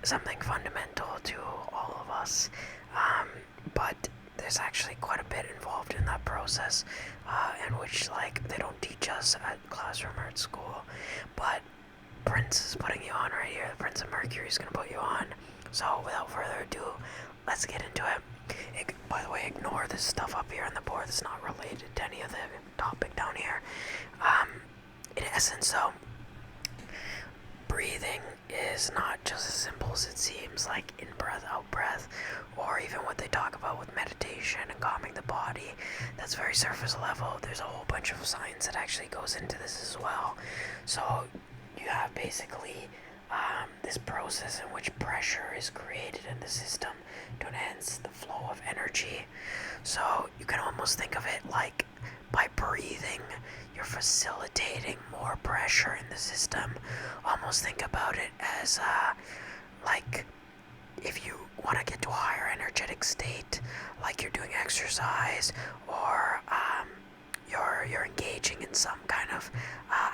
something fundamental to all of us, but there's actually quite a bit involved in that process, in which, like, they don't teach us at classroom or at school, but Prince is putting you on right here. The Prince of Mercury is going to put you on. So without further ado, let's get into it. By the way, ignore this stuff up here on the board that's not related to any of the topic down here. In essence, though, breathing is not just as simple as it seems, like in breath, out breath, or even what they talk about with meditation and calming the body. That's very surface level. There's a whole bunch of science that actually goes into this as well. So you have basically this process in which pressure is created in the system to enhance the flow of energy. So you can almost think of it like by breathing, you're facilitating more pressure in the system. Almost think about it as like if you want to get to a higher energetic state, like you're doing exercise or you're engaging in some kind of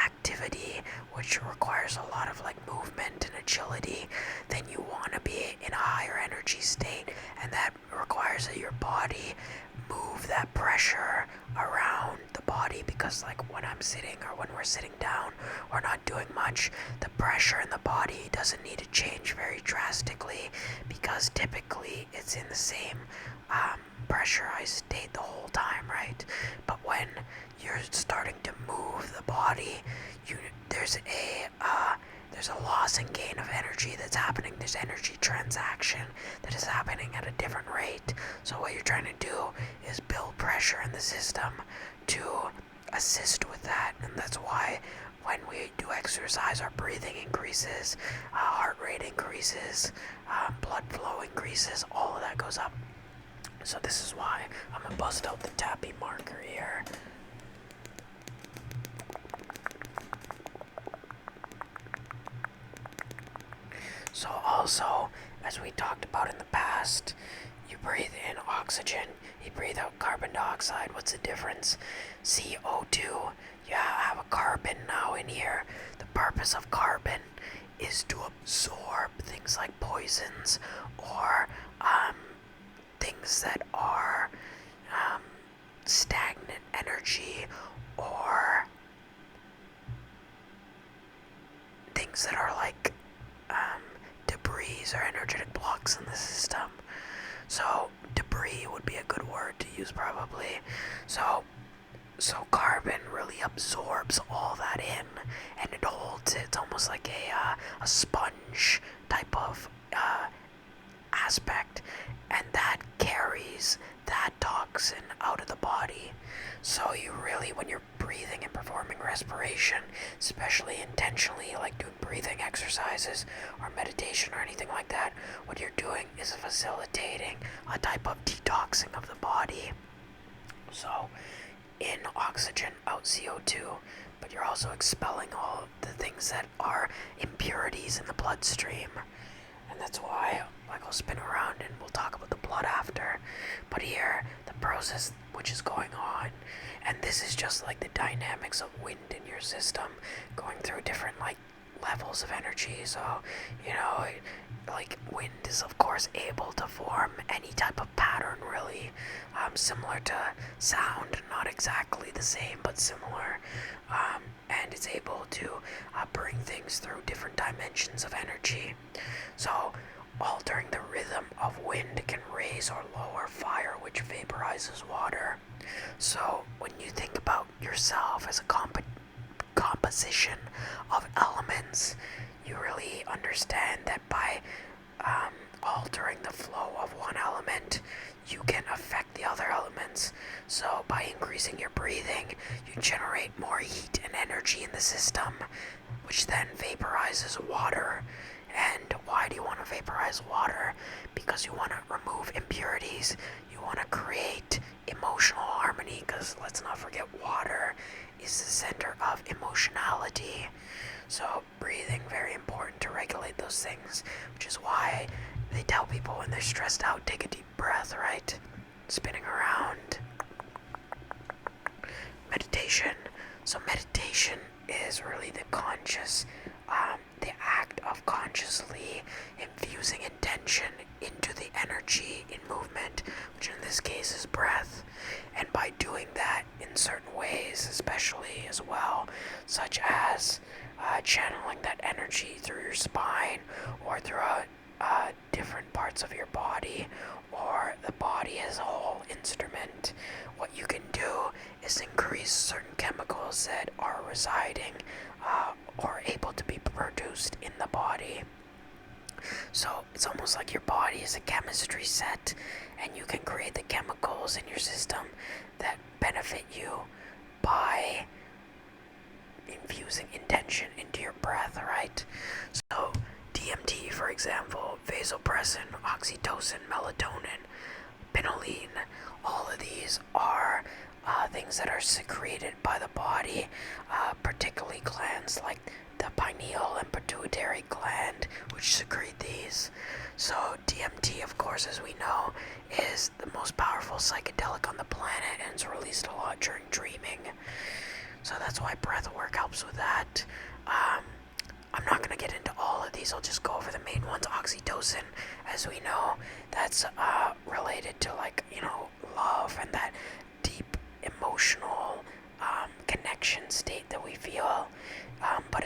activity which requires a lot of like movement and agility, then you want to be in a higher energy state, and that requires that your body move that pressure around the body, because like when I'm sitting or when we're sitting down or not doing much, the pressure in the body doesn't need to change very drastically, because typically it's in the same pressurized state the whole time, right? But when you're starting to move the body, there's a loss and gain of energy that's happening. There's energy transaction that is happening at a different rate. So what you're trying to do is build pressure in the system to assist with that, and that's why when we do exercise, our breathing increases, heart rate increases, blood flow increases, all of that goes up. So this is why I'm gonna bust out the tappy marker here. So also, as we talked about in the past, you breathe in oxygen, you breathe out carbon dioxide. What's the difference? CO2, you have a carbon now in here. The purpose of carbon is to absorb things like poisons or things that are stagnant energy, or things that are like debris or energetic blocks in the system. So debris would be a good word to use probably. So carbon really absorbs all that in, and it holds it. It's almost like a sponge type of aspect, and that carries that toxin out of the body. So you really, when you're breathing and performing respiration, especially intentionally, like doing breathing exercises or meditation or anything like that, what you're doing is facilitating a type of detoxing of the body. So in oxygen, out CO2, but you're also expelling all the things that are impurities in the bloodstream. And that's why, like, I'll spin around and we'll talk about the blood after. But here, the process which is going on, and this is just like the dynamics of wind in your system, going through different, like, levels of energy. So, you know, like, wind is of course able to form any type of pattern, really, similar to sound, not exactly the same, but similar, and it's able to bring things through different dimensions of energy. So altering the rhythm of wind can raise or lower fire, which vaporizes water. So when you think about yourself as a composition of elements, you really understand that by altering the flow of one element, you can affect the other elements. So by increasing your breathing, you generate more heat and energy in the system, which then vaporizes water. And why do you want to vaporize water? Because you want to remove impurities. You want to create emotional harmony, because let's not forget, water is the center of emotionality. So breathing, very important to regulate those things, which is why they tell people when they're stressed out, take a deep breath, right? Spinning around. Meditation. So meditation is really the conscious, the act of consciously infusing infusing intention into the energy in movement, which in this case is breath. And by doing that in certain ways, especially as well, such as channeling that energy through your spine or throughout different parts of your body or the body as a whole instrument, what you can do is increase certain chemicals that are residing or able to be produced in the body. So it's almost like your body is a chemistry set, and you can create the chemicals in your system that benefit you by infusing intention into your breath, right? So DMT, for example, vasopressin, oxytocin, melatonin, pinoline, all of these are things that are secreted by the body, particularly glands like the pineal and pituitary gland, which secrete these. So DMT, of course, as we know, is the most powerful psychedelic on the planet, and it's released a lot during dreaming. So that's why breath work helps with that. I'm not going to get into all of these. I'll just go over the main ones. Oxytocin, as we know, that's related to, like, love and that deep emotional connection state that we feel. But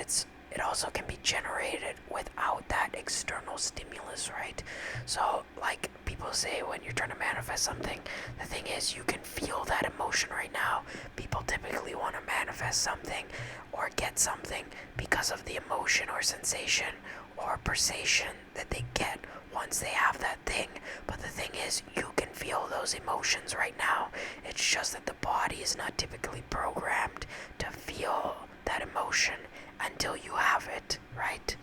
it also can be generated without that external stimulus, right? So, like people say, when you're trying to manifest something, the thing is, you can feel that emotion right now. People typically want to manifest something or get something because of the emotion or sensation or perception that they get once they have that thing. But the thing is, you can feel those emotions right now. It's just that the body is not typically programmed to feel that emotion until you have it, right?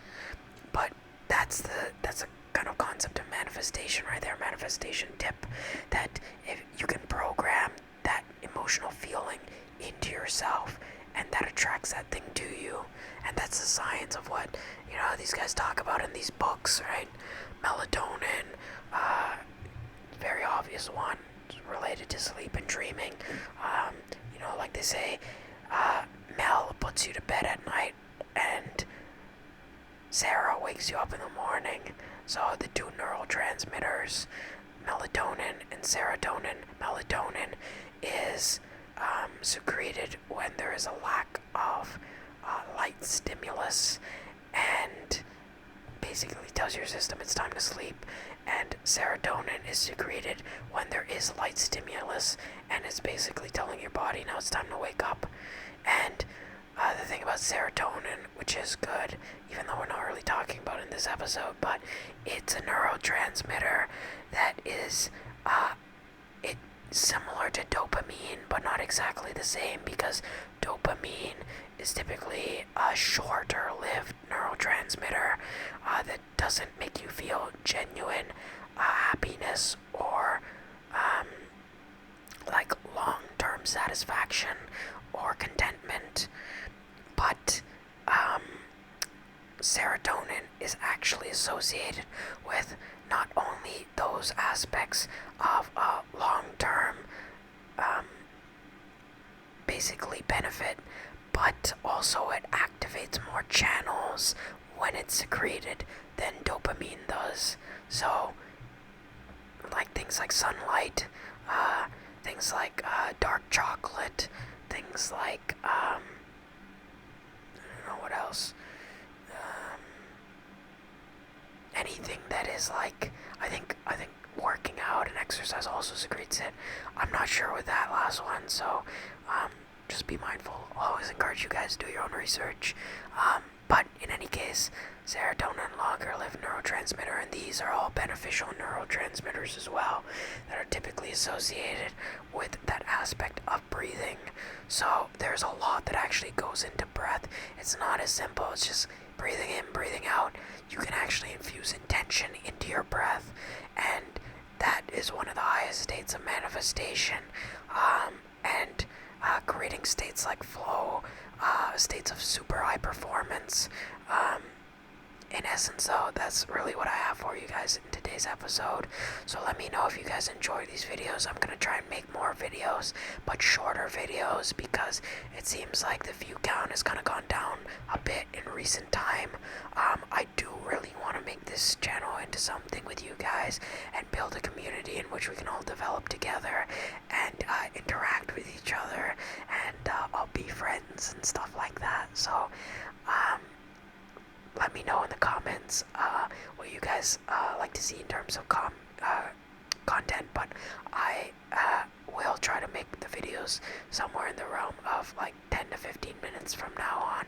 But that's a kind of concept of manifestation right there, manifestation tip, that if you can program that emotional feeling into yourself, and that attracts that thing to you. And that's the science of what these guys talk about in these books, right? Melatonin, very obvious one, related to sleep and dreaming. Like they say, Mel puts you to bed at night and Sarah wakes you up in the morning. So the two neurotransmitters, melatonin and serotonin. Melatonin is secreted when there is a lack of light stimulus, and basically tells your system it's time to sleep. And serotonin is secreted when there is light stimulus, and it's basically telling your body now it's time to wake up. And the thing about serotonin, which is good, even though we're not really talking about it in this episode, but it's a neurotransmitter that is similar to dopamine, but not exactly the same, because dopamine is typically a shorter-lived neurotransmitter that doesn't make you feel genuine happiness or like long-term satisfaction or contentment. But serotonin is actually associated with not only those aspects of long-term basically benefit, but also it activates more channels when it's secreted than dopamine does. So, like things like sunlight, things like dark chocolate, things like I don't know what else. Anything that is like, I think working out and exercise also secretes it. I'm not sure with that last one, so just be mindful. I'll always encourage you guys to do your own research. But in any case, serotonin, longer-lived neurotransmitter, and these are all beneficial neurotransmitters as well that are typically associated with that aspect of breathing. So there's a lot that actually goes into breath. It's not as simple as just breathing in, breathing out. You can actually infuse intention into your breath, and that is one of the highest states of manifestation, and creating states like flow, states of super high performance. In essence, though, that's really what I have for you guys in today's episode. So let me know if you guys enjoy these videos. I'm going to try and make more videos, but shorter videos, because it seems like the view count has kind of gone down a bit in recent time. I do really want to make this channel into something with you guys and build a community in which we can all develop together and interact with each other and all be friends and stuff like that. So let me know in the comments what you guys like to see in terms of content, but I will try to make the videos somewhere in the realm of like 10 to 15 minutes from now on,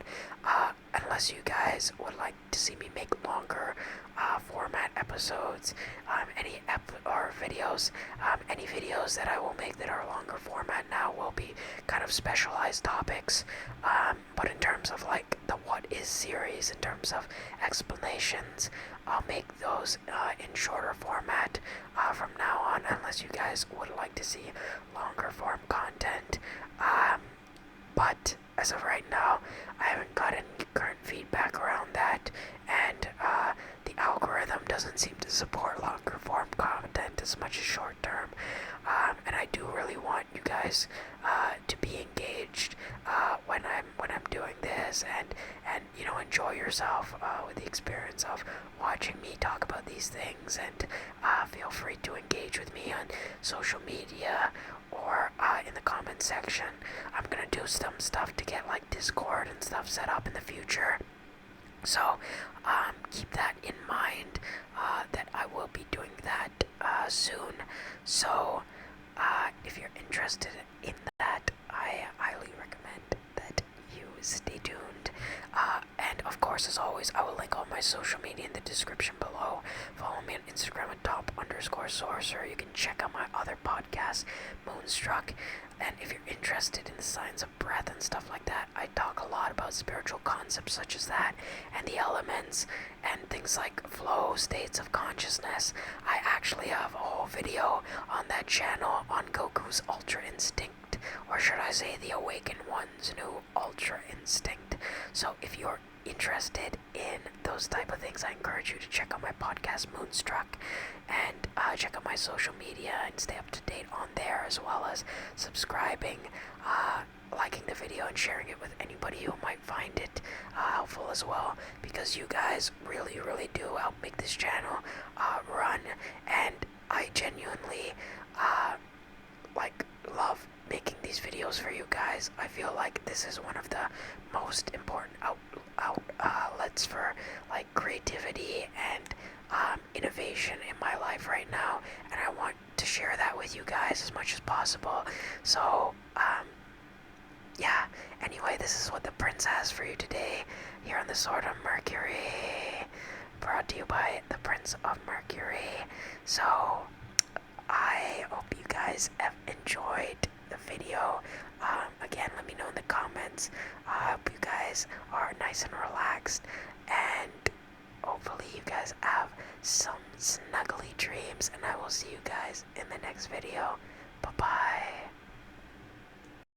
unless you guys would like to see me make longer format episodes, any videos that I will make that are longer format now will be kind of specialized topics, but in terms of like the what is series, in terms of explanations, I'll make those in shorter format from now on, unless you guys would like to see longer form content. But as of right now, I haven't got any current feedback around that, and the algorithm doesn't seem to support longer form content as much as short term. And I do really want you guys to be engaged when I'm doing this, and enjoy yourself with the experience of watching me talk about these things. And feel free to engage with me on social media or in the comment section. I'm gonna do some stuff to get like Discord and stuff set up in the future, so keep that in mind, that I will be doing that soon. So if you're interested in that, I highly recommend that you stay tuned. And of course, as always, I will link all my social media in the description below. Follow me on Instagram at top_sorcerer. You can check out my other podcast, Moonstruck. And if you're interested in the science of breath and stuff like that, I talk a lot about spiritual concepts such as that, and the elements, and things like flow states of consciousness. I actually have a whole video on that channel on Goku's Ultra Instinct, or should I say the Awaken One's new Ultra Instinct. So if you're interested in those type of things, I encourage you to check out my podcast Moonstruck, and check out my social media and stay up to date on there, as well as subscribing, liking the video, and sharing it with anybody who might find it helpful as well, because you guys really do help make this channel run, and I genuinely love making these videos for you guys. I feel like this is one of the most important outlets for like creativity and innovation in my life right now, and I want to share that with you guys as much as possible. So yeah, anyway, this is what the Prince has for you today here on the Sword of Mercury, brought to you by the Prince of Mercury. So I hope you guys have enjoyed the video. Again, let me know in the comments. I hope you guys are nice and relaxed, and hopefully you guys have some snuggly dreams, and I will see you guys in the next video. Bye bye.